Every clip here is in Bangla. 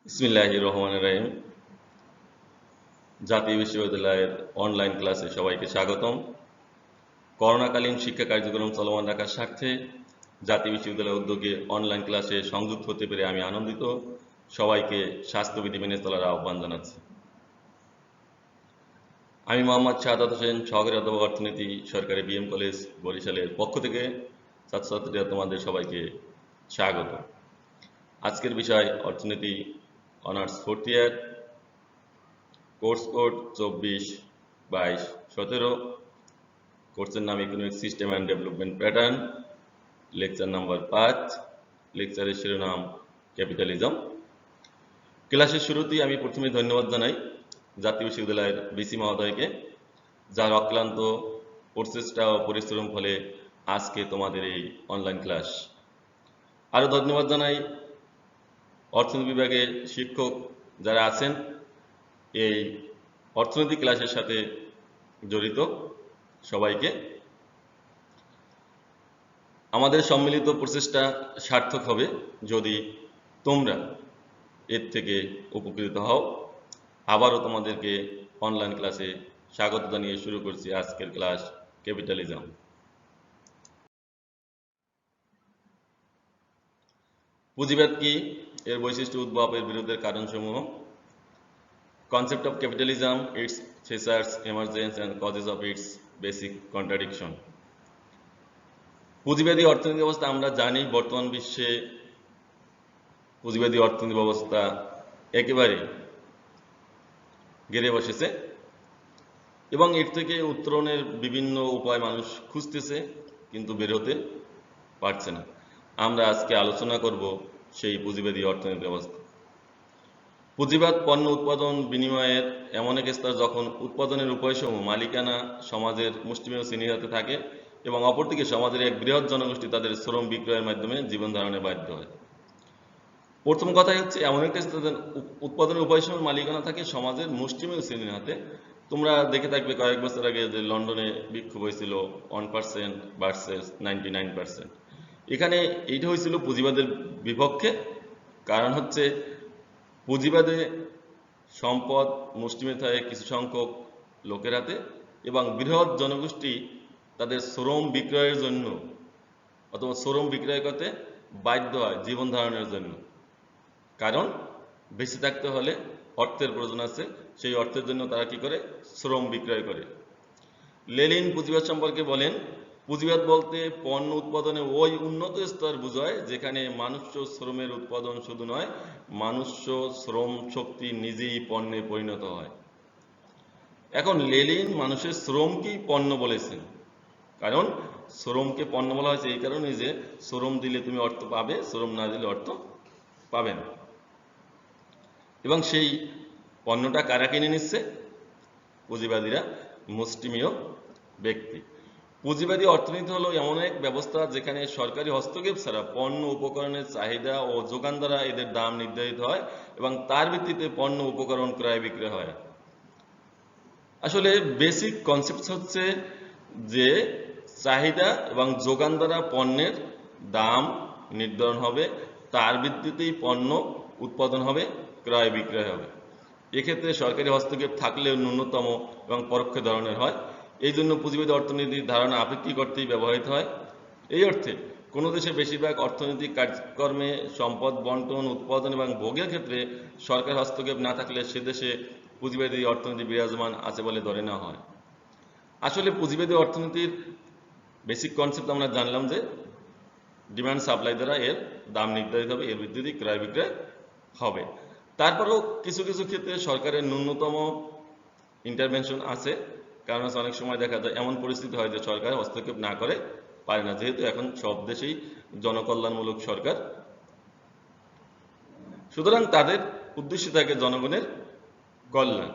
বিসমিল্লাহির রহমানির রহিম। জাতীয় বিশ্ববিদ্যালয়ের অনলাইন ক্লাসে সবাইকে স্বাগতম। করোনাকালীন শিক্ষা কার্যক্রম চলমান রাখার স্বার্থে জাতীয় বিশ্ববিদ্যালয়ের উদ্যোগে অনলাইন ক্লাসে সংযুক্ত হতে পেরে আমি আনন্দিত। সবাইকে স্বাস্থ্যবিধি মেনে চলার আহ্বান জানাচ্ছি। আমি মোহাম্মদ শাহাদাত হোসেন, সহকারী অধ্যাপক অর্থনীতি, সরকারি বিএম কলেজ বরিশালের পক্ষ থেকে ছাত্রছাত্রীরা তোমাদের সবাইকে স্বাগত। আজকের বিষয় অর্থনীতি honours fourth year, course code 24/22-17, কোর্সের নাম economic system and development pattern, lecture number 5, লেকচারের শিরোনাম ক্যাপিটালিজম। ক্লাসের শুরুতেই আমি প্রথমে ধন্যবাদ জানাই জাতীয় বিশ্ববিদ্যালয়ের ভিসি মহোদয়কে, যার অক্লান্ত প্রচেষ্টা ও পরিশ্রম ফলে আজকে তোমাদের এই অনলাইন ক্লাস। আরও ধন্যবাদ জানাই অর্থনীতি বিভাগের শিক্ষক যারা আছেন এই অর্থনৈতিক ক্লাসের সাথে জড়িত সবাইকে। আমাদের সম্মিলিত প্রচেষ্টা সার্থক হবে যদি তোমরা এর থেকে উপকৃত হও। আবারও তোমাদেরকে অনলাইন ক্লাসে স্বাগত জানিয়ে শুরু করছি আজকের ক্লাস ক্যাপিটালিজম। পুঁজিবাদ কি, এর বৈশিষ্ট্য, উদ্ভব, এর বিরোধের কারণসমূহ। Concept of capitalism, its features, emergence and causes of its basic contradiction. পুঁজিবাদী অর্থনীতি ব্যবস্থা আমরা জানি বর্তমান বিশ্বে পুঁজিবাদী অর্থনীতি ব্যবস্থা একেবারে গেড়ে বসেছে এবং এর থেকে উত্তরণের বিভিন্ন উপায় মানুষ খুঁজতেছে কিন্তু বের হতে পারছে না। আমরা আজকে আলোচনা করব সেই পুঁজিবাদী অর্থনীতি ব্যবস্থা। পুঁজিবাদ পণ্য উৎপাদন বিনিময়ের এমন এক স্তর যখন উৎপাদনের উপায়সমূহ মালিকানা সমাজের মুষ্টিমেয় শ্রেণীর হাতে থাকে এবং অপরদিকে সমাজের এক বৃহৎ জনগোষ্ঠী তাদের শ্রম বিক্রয়ের মাধ্যমে জীবন ধারণে বাধ্য হয়। প্রথম কথাই হচ্ছে এমন একটা স্তর উৎপাদনের উপায়সমূহ মালিকানা থাকে সমাজের মুষ্টিমেয় শ্রেণীর হাতে। তোমরা দেখে থাকবে কয়েক বছর আগে যে লন্ডনে বিক্ষোভ হয়েছিল 1% ভার্সেস 99%। এখানে এইটা হয়েছিল পুঁজিবাদের বিপক্ষে। কারণ হচ্ছে পুঁজিবাদে সম্পদ মুষ্টিমেয় থাকে কিছু সংখ্যক লোকের হাতে এবং বৃহৎ জনগোষ্ঠী তাদের শ্রম বিক্রয়ের জন্য অথবা শ্রম বিক্রয় করতে বাধ্য হয় জীবন ধারণের জন্য। কারণ বেঁচে থাকতে হলে অর্থের প্রয়োজন আছে, সেই অর্থের জন্য তারা কি করে, শ্রম বিক্রয় করে। লেনিন পুঁজিবাদ সম্পর্কে বলেন, পুঁজিবাদ বলতে পণ্য উৎপাদনে ওই উন্নত স্তর বোঝায় যেখানে মানুষ্য শ্রমের উৎপাদন শুধু নয়, মানুষ্য শ্রম শক্তি নিজেই পণ্যে পরিণত হয়। এখন লেনিন মানুষের শ্রমকেই পণ্য বলেছেন, কারণ শ্রমকে পণ্য বলা হয়েছে এই কারণে যে শ্রম দিলে তুমি অর্থ পাবে, শ্রম না দিলে অর্থ পাবে না। এবং সেই পণ্যটা কারা কিনে নিচ্ছে? পুঁজিবাদীরা, মুষ্টিমেয় ব্যক্তি। পুঁজিবাদী অর্থনীতি হলো এমন এক ব্যবস্থা যেখানে সরকারি হস্তক্ষেপ ছাড়া পণ্য উপকরণের চাহিদা ও যোগান দ্বারা এদের দাম নির্ধারিত হয় এবং তার ভিত্তিতে পণ্য উপকরণ ক্রয় বিক্রয় হয়। আসলে বেসিক কনসেপ্ট হচ্ছে যে চাহিদা এবং যোগান দ্বারা পণ্যের দাম নির্ধারণ হবে, তার ভিত্তিতেই পণ্য উৎপাদন হবে, ক্রয় বিক্রয় হবে। এক্ষেত্রে সরকারি হস্তক্ষেপ থাকলেও ন্যূনতম এবং পরোক্ষ ধরনের হয়। এই জন্য পুঁজিবাদী অর্থনীতির ধারণা আপেক্ষিক অর্থেই ব্যবহৃত হয়। এই অর্থে কোনো দেশের বেশিরভাগ অর্থনৈতিক কার্যক্রমে সম্পদ বন্টন, উৎপাদন এবং ভোগের ক্ষেত্রে সরকার হস্তক্ষেপ না থাকলে সে দেশে পুঁজিবাদী অর্থনীতি বিরাজমান আছে বলে ধরে নেওয়া হয়। আসলে পুঁজিবাদী অর্থনীতির বেসিক কনসেপ্ট আমরা জানলাম যে ডিমান্ড সাপ্লাই দ্বারা এর দাম নির্ধারিত হবে, এর ভিত্তিতে ক্রয় বিক্রয় হবে। তারপরেও কিছু কিছু ক্ষেত্রে সরকারের ন্যূনতম ইন্টারভেনশন আছে, কারণ অনেক সময় দেখা যায় এমন পরিস্থিতি হয় যে সরকার হস্তক্ষেপ না করে পারে না, যেহেতু এখন সব দেশেই জনকল্যাণমূলক সরকার। সুতরাং তাদের উদ্দেশ্য থাকে জনগণের কল্যাণ।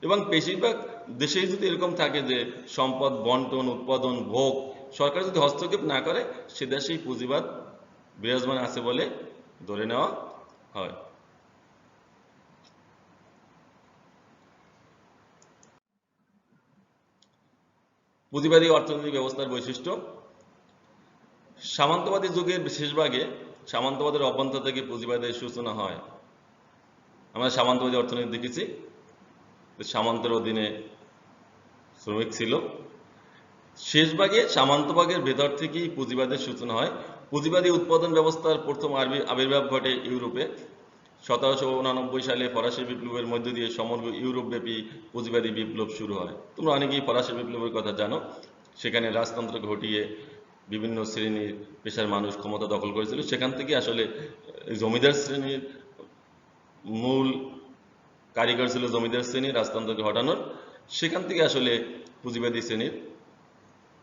এবং বেশিরভাগ দেশেই যদি এরকম থাকে যে সম্পদ বন্টন, উৎপাদন, ভোগ সরকার যদি হস্তক্ষেপ না করে, সে দেশেই পুঁজিবাদ বিরাজমান আছে বলে ধরে নেওয়া হয়। পুঁজিবাদী অর্থনৈতিক ব্যবস্থার বৈশিষ্ট্য। সামন্তবাদী যুগের শেষভাগে সামন্তবাদের অভ্যন্তর থেকে পুঁজিবাদের সূচনা হয়। আমরা সামন্তবাদী অর্থনীতি দেখেছি, সামন্তের অধীনে শ্রমিক ছিল। শেষ ভাগে সামন্তভাগের ভেতর থেকেই পুঁজিবাদের সূচনা হয়। পুঁজিবাদী উৎপাদন ব্যবস্থার প্রথম আবির্ভাব ঘটে ইউরোপে। 1789 সালে ফরাসি বিপ্লবের মধ্য দিয়ে সমগ্র ইউরোপব্যাপী পুঁজিবাদী বিপ্লব শুরু হয়। তোমরা অনেকেই ফরাসি বিপ্লবের কথা জানো। সেখানে রাজতন্ত্র ঘটিয়ে বিভিন্ন শ্রেণীর পেশার মানুষ ক্ষমতা দখল করেছিল। সেখান থেকে আসলে জমিদার শ্রেণীর মূল কারিগর ছিল জমিদার শ্রেণী রাজতন্ত্রকে হটানোর। সেখান থেকে আসলে পুঁজিবাদী শ্রেণীর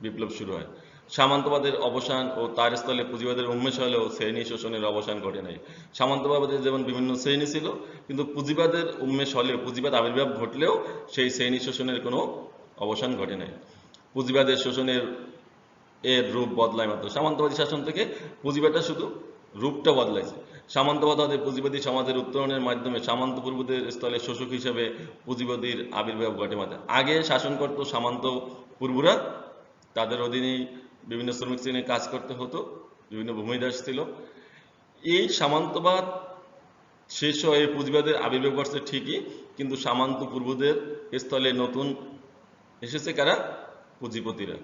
বিপ্লব শুরু হয়। সামন্তবাদের অবসান ও তার স্থলে পুঁজিবাদের উন্মেষ হলেও শ্রেণী শোষণের অবসান ঘটে নাই। সামন্তবাদের যেমন বিভিন্ন শ্রেণী ছিল, কিন্তু পুঁজিবাদের উন্মেষ হলেও, পুঁজিবাদ আবির্ভাব ঘটলেও সেই শ্রেণী শোষণের কোনো অবসান ঘটে নাই। পুঁজিবাদের শোষণের রূপ বদলায় মাত্র। সামন্তবাদী শাসন থেকে পুঁজিবাদটা শুধু রূপটা বদলাইছে। সামন্তবাদ পুঁজিবাদী সমাজের উত্তরণের মাধ্যমে সামন্ত পূর্বদের স্থলে শোষক হিসেবে পুঁজিবাদীর আবির্ভাব ঘটে মাত্র। আগে শাসন করত সামন্ত পূর্বরা, তাদের অধীনেই বিভিন্ন শ্রমিক শ্রেণীর কাজ করতে হতো, বিভিন্ন ভূমিদাস ছিল। এই সামন্তবাদ শেষ হয়ে পুঁজিবাদের আবির্ভাব ঘটছে ঠিকই, কিন্তু সামন্ত পূর্বদের স্থলে নতুন এসেছে কারা? পুঁজিপতিরা।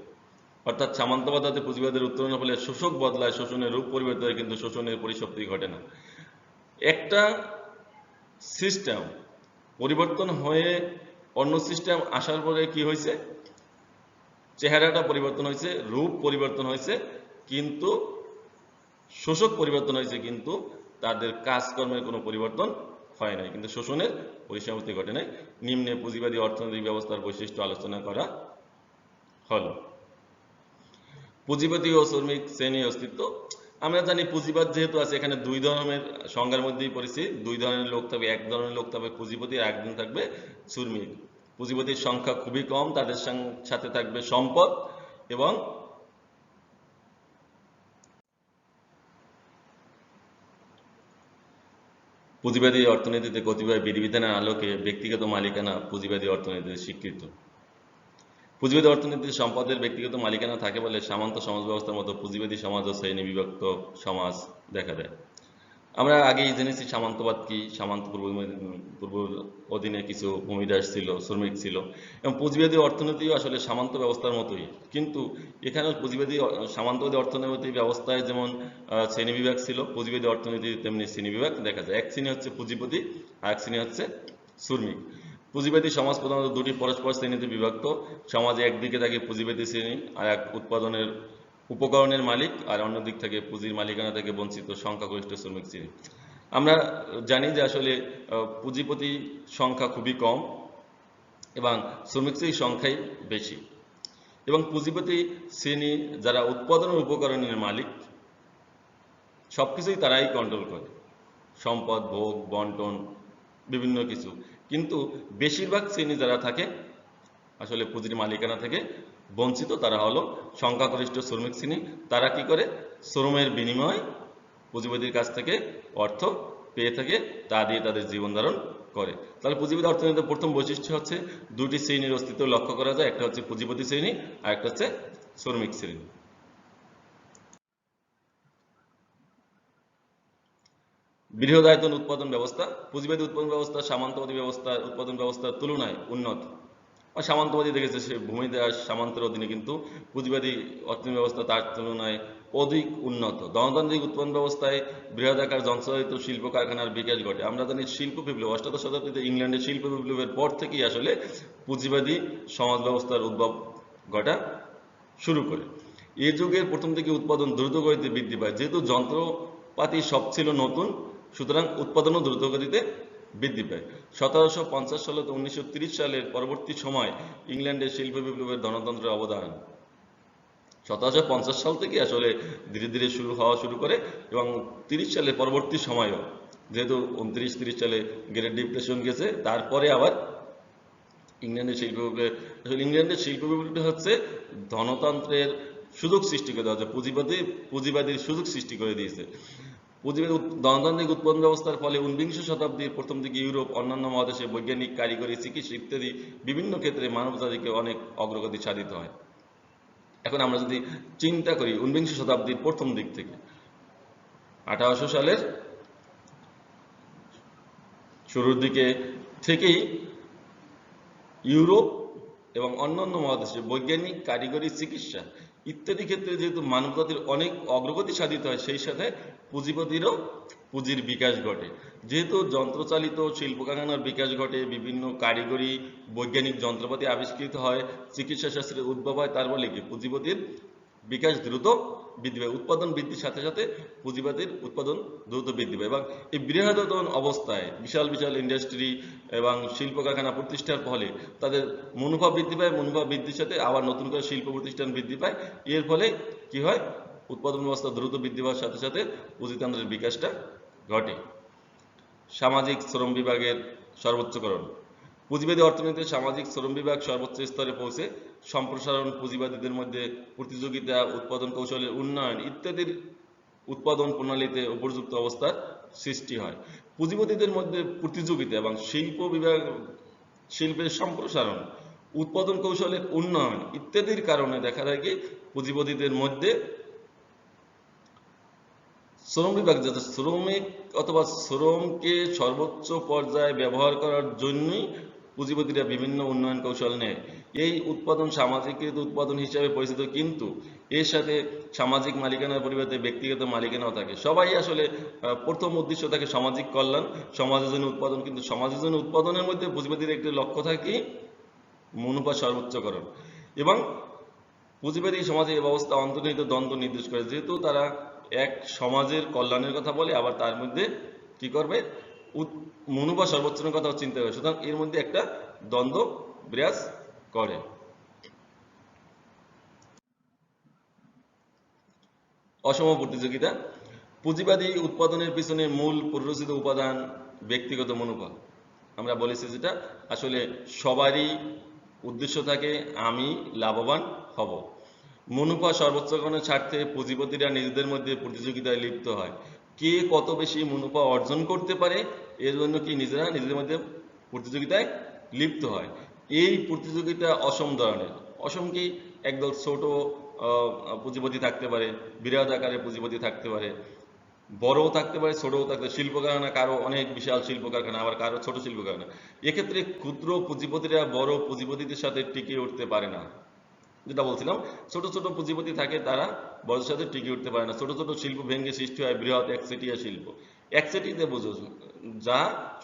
অর্থাৎ সামন্তবাদ পুঁজিবাদের উত্তরণের ফলে শোষক বদলায়, শোষণের রূপ পরিবর্তন হয়, কিন্তু শোষণের পরিসমাপ্তি ঘটে না। একটা সিস্টেম পরিবর্তন হয়ে অন্য সিস্টেম আসার পরে কি হয়েছে? চেহারাটা পরিবর্তন হয়েছে, রূপ পরিবর্তন হয়েছে, কিন্তু শোষক পরিবর্তন হয়েছে, কিন্তু তাদের কাজকর্মের কোনো পরিবর্তন হয় নাই, কিন্তু শোষণের পরিসমাপ্তি ঘটে নাই। নিম্নে পুঁজিবাদী অর্থনৈতিক ব্যবস্থার বৈশিষ্ট্য আলোচনা করা হলো। পুঁজিবাদী ও শ্রমিক শ্রেণীর অস্তিত্ব। আমরা জানি পুঁজিবাদ যেহেতু আছে, এখানে দুই ধরনের সংজ্ঞার মধ্যেই পড়েছি। দুই ধরনের লোক থাকবে, এক ধরনের লোক থাকবে পুঁজিপতি, আর একজন থাকবে শ্রমিক। পুঁজিপতির সংখ্যা খুবই কম, তাদের সাথে থাকবে সম্পদ এবং পুঁজিবাদী অর্থনীতিতে কতিপয় বিধিবিধানের আলোকে ব্যক্তিগত মালিকানা পুঁজিবাদী অর্থনীতিতে স্বীকৃত। পুঁজিবাদী অর্থনীতিতে সম্পদের ব্যক্তিগত মালিকানা থাকে বলে সামন্ত সমাজ ব্যবস্থার মতো পুঁজিবাদী সমাজ ও শ্রেণী বিভক্ত সমাজ দেখা দেয়। আমরা আগেই জেনেছি সামন্তবাদ কি। সামন্ত পূর্ব অধীনে কিছু ভূমিদাস ছিল, শ্রমিক ছিল, এবং পুঁজিবাদী অর্থনীতিও আসলে সামন্ত ব্যবস্থার মতোই। কিন্তু এখানে পুঁজিবাদী সামন্তবাদী অর্থনৈতিক ব্যবস্থায় যেমন শ্রেণী বিভাগ ছিল, পুঁজিবাদী অর্থনীতি তেমনি শ্রেণী বিভাগ দেখা যায়। এক শ্রেণী হচ্ছে পুঁজিপতি, আর এক শ্রেণী হচ্ছে শ্রমিক। পুঁজিবাদী সমাজ প্রধানত দুটি পরস্পর শ্রেণীতে বিভক্ত। সমাজে একদিকে থাকে পুঁজিবাদী শ্রেণী, আর এক উৎপাদনের উপকরণের মালিক, আর অন্য দিক থেকে পুঁজির মালিকানা থেকে বঞ্চিত সংখ্যাগরিষ্ঠ শ্রমিক শ্রেণী। আমরা জানি যে আসলে পুঁজিপতি সংখ্যা খুবই কম এবং শ্রমিক শ্রেণীর সংখ্যাই বেশি। এবং পুঁজিপতি শ্রেণী যারা উৎপাদনের উপকরণের মালিক, সবকিছুই তারাই কন্ট্রোল করে, সম্পদ ভোগ বন্টন বিভিন্ন কিছু। কিন্তু বেশিরভাগ শ্রেণী যারা থাকে আসলে পুঁজির মালিকানা থেকে বঞ্চিত, তারা হলো সংখ্যাগরিষ্ঠ শ্রমিক শ্রেণী। তারা কি করে? শ্রমের বিনিময়ে পুঁজিবাদীর কাছ থেকে অর্থ পেয়ে থাকে, তা দিয়ে তাদের জীবন ধারণ করে। তাহলে পুঁজিবাদী অর্থনীতির প্রথম বৈশিষ্ট্য হচ্ছে দুটি শ্রেণীর অস্তিত্ব লক্ষ্য করা যায়। একটা হচ্ছে পুঁজিপতি শ্রেণী, আর একটা হচ্ছে শ্রমিক শ্রেণী। বৃহদায়তন উৎপাদন ব্যবস্থা। পুঁজিবাদী উৎপাদন ব্যবস্থা সামন্তবাদী উৎপাদন ব্যবস্থার তুলনায় উন্নত। সামন্তবাদী দেখেছে সে ভূমিদাস সামন্তের অধীনে, কিন্তু পুঁজিবাদী অর্থনীতি ব্যবস্থা তার তুলনায় অধিক উন্নত। গণতান্ত্রিক উৎপাদন ব্যবস্থায় বৃহদাকার যন্ত্রচালিত শিল্প কারখানার বিকাশ ঘটে। আমরা জানি শিল্প বিপ্লব অষ্টাদশ শতাব্দীতে ইংল্যান্ডের শিল্প বিপ্লবের পর থেকেই আসলে পুঁজিবাদী সমাজ ব্যবস্থার উদ্ভব ঘটা শুরু করে। এই যুগের প্রথম থেকে উৎপাদন দ্রুত গতিতে বৃদ্ধি পায়। যেহেতু যন্ত্রপাতি সব ছিল নতুন, সুতরাং উৎপাদনও দ্রুত গতিতে বৃদ্ধি পায়। 1750 সাল থেকে 1930 সালের পরবর্তী সময় ইংল্যান্ডের শিল্প বিপ্লবের ধনতন্ত্রের অবদান 1750 সাল থেকে আসলে ধীরে ধীরে হওয়া শুরু করে, এবং 30 সালের পরবর্তী সময়ও, যেহেতু 29-30 সালে গ্রেট ডিপ্রেশন গেছে, তারপরে আবার ইংল্যান্ডের শিল্প বিপ্লবে, আসলে ইংল্যান্ডের শিল্প বিপ্লবটা হচ্ছে ধনতন্ত্রের সুযোগ সৃষ্টি করে দেওয়া হচ্ছে, পুঁজিবাদীর সুযোগ সৃষ্টি করে দিয়েছে। গণতান্ত্রিক উৎপাদন ব্যবস্থার ফলে 19 শতাব্দীর প্রথম দিকে ইউরোপ অন্যান্য মহাদেশে বৈজ্ঞানিক, কারিগরি, চিকিৎসা ইত্যাদি বিভিন্ন ক্ষেত্রে মানব জাতিকে অনেক অগ্রগতি সাধিত হয়। এখন আমরা যদি চিন্তা করি 19 শতাব্দীর প্রথম দিক থেকে 1800 সালের শুরুর দিকে থেকেই ইউরোপ এবং অন্যান্য মহাদেশে বৈজ্ঞানিক, কারিগরি, চিকিৎসা ইত্যাদি ক্ষেত্রে যেহেতু মানবজাতির অনেক অগ্রগতি সাধিত হয়, সেই সাথে পুঁজিপতিরও পুঁজির বিকাশ ঘটে। যেহেতু যন্ত্রচালিত শিল্প কারখানার বিকাশ ঘটে, বিভিন্ন কারিগরি বৈজ্ঞানিক যন্ত্রপাতি আবিষ্কৃত হয়, চিকিৎসা শাস্ত্রের উদ্ভব হয়, তার ফলে কি পুঁজিপতির বিকাশ দ্রুত বৃদ্ধি পায়। উৎপাদন বৃদ্ধির সাথে সাথে পুঁজিপতির উৎপাদন দ্রুত বৃদ্ধি পায় এবং এই বৃহদায়তন অবস্থায় বিশাল বিশাল ইন্ডাস্ট্রি এবং শিল্প কারখানা প্রতিষ্ঠার ফলে তাদের মুনাফা বৃদ্ধি পায়। মুনাফা বৃদ্ধির সাথে আবার নতুন করে শিল্প প্রতিষ্ঠান বৃদ্ধি পায়। এর ফলে কি হয়, উৎপাদন ব্যবস্থা দ্রুত বৃদ্ধি পাওয়ার সাথে সাথে পুঁজিতন্ত্রের বিকাশটা ঘটে। সামাজিক শ্রম বিভাগের সর্বোচ্চকরণ। পুঁজিবাদী অর্থনীতিতে সামাজিক শ্রম বিভাগ সর্বোচ্চ স্তরে পৌঁছে সম্প্রসারণ, পুঁজিবাদীদের মধ্যে প্রতিযোগিতা, উৎপাদন কৌশলের উন্নয়ন ইত্যাদির উৎপাদন প্রণালীতে উপযুক্ত অবস্থার সৃষ্টি হয়। পুঁজিপতিদের মধ্যে প্রতিযোগিতা এবং শিল্পের সম্প্রসারণ, উৎপাদন কৌশলের উন্নয়ন ইত্যাদির কারণে দেখা যায় কি পুঁজিপতিদের মধ্যে শ্রম বিভাগ, যাতে শ্রমিক অথবা শ্রমকে সর্বোচ্চ পর্যায়ে ব্যবহার করার জন্যই পুঁজিপতিরা বিভিন্ন উন্নয়ন কৌশল নেয়। এই উৎপাদন সামাজিকৃত উৎপাদন হিসাবে পরিচিত, কিন্তু এর সাথে সামাজিক মালিকানার পরিবর্তে ব্যক্তিগত মালিকানাও থাকে। সবাই আসলে প্রথম উদ্দেশ্য থাকে সামাজিক কল্যাণ, সমাজের জন্য উৎপাদন, কিন্তু সমাজের জন্য উৎপাদনের মধ্যে পুঁজিপতির একটি লক্ষ্য থাকে মুনাফা সর্বোচ্চকরণ। এবং পুঁজিবাদী সমাজে এই ব্যবস্থা অন্তর্নিহিত দ্বন্দ্ব নির্দেশ করে, যেহেতু তারা এক সমাজের কল্যাণের কথা বলে, আবার তার মধ্যে কি করবে, মুনাফা সর্বোচ্চের কথা চিন্তা করে, সুতরাং এর মধ্যে একটা দ্বন্দ্ব বিরাজ করে। অসম প্রতিযোগিতা। পুঁজিবাদী উৎপাদনের পিছনে মূল পরিরচিত উপাদান ব্যক্তিগত মুনাফা। আমরা বলেছি যেটা আসলে সবারই উদ্দেশ্য থাকে আমি লাভবান হব। মুনাফা সর্বোচ্চকরণের স্বার্থে পুঁজিপতিরা নিজেদের মধ্যে প্রতিযোগিতায় লিপ্ত হয়। কে কত বেশি মুনাফা অর্জন করতে পারে, এর জন্য কি নিজেদের মধ্যে প্রতিযোগিতায় লিপ্ত হয়। এই প্রতিযোগিতা অসম ধরনের। অসম কি, একদল ছোট পুঁজিপতি থাকতে পারে, বিরাট আকারে পুঁজিপতি থাকতে পারে, বড়ও থাকতে পারে, ছোটও থাকতে পারে। শিল্প কারখানা কারো অনেক বিশাল শিল্প কারখানা, আবার কারো ছোট শিল্প কারখানা। এক্ষেত্রে ক্ষুদ্র পুঁজিপতিরা বড় পুঁজিপতিদের সাথে টিকে উঠতে পারে না। যেটা বলছিলাম, ছোট ছোট পুঁজিপতি থাকে, তারা বড়দের সাথে টিকে উঠতে পারে না। ছোট ছোট শিল্প ভেঙে সৃষ্টি হয় বৃহৎ একচেটিয়া শিল্প। একচেটিয়াতে বোঝো যা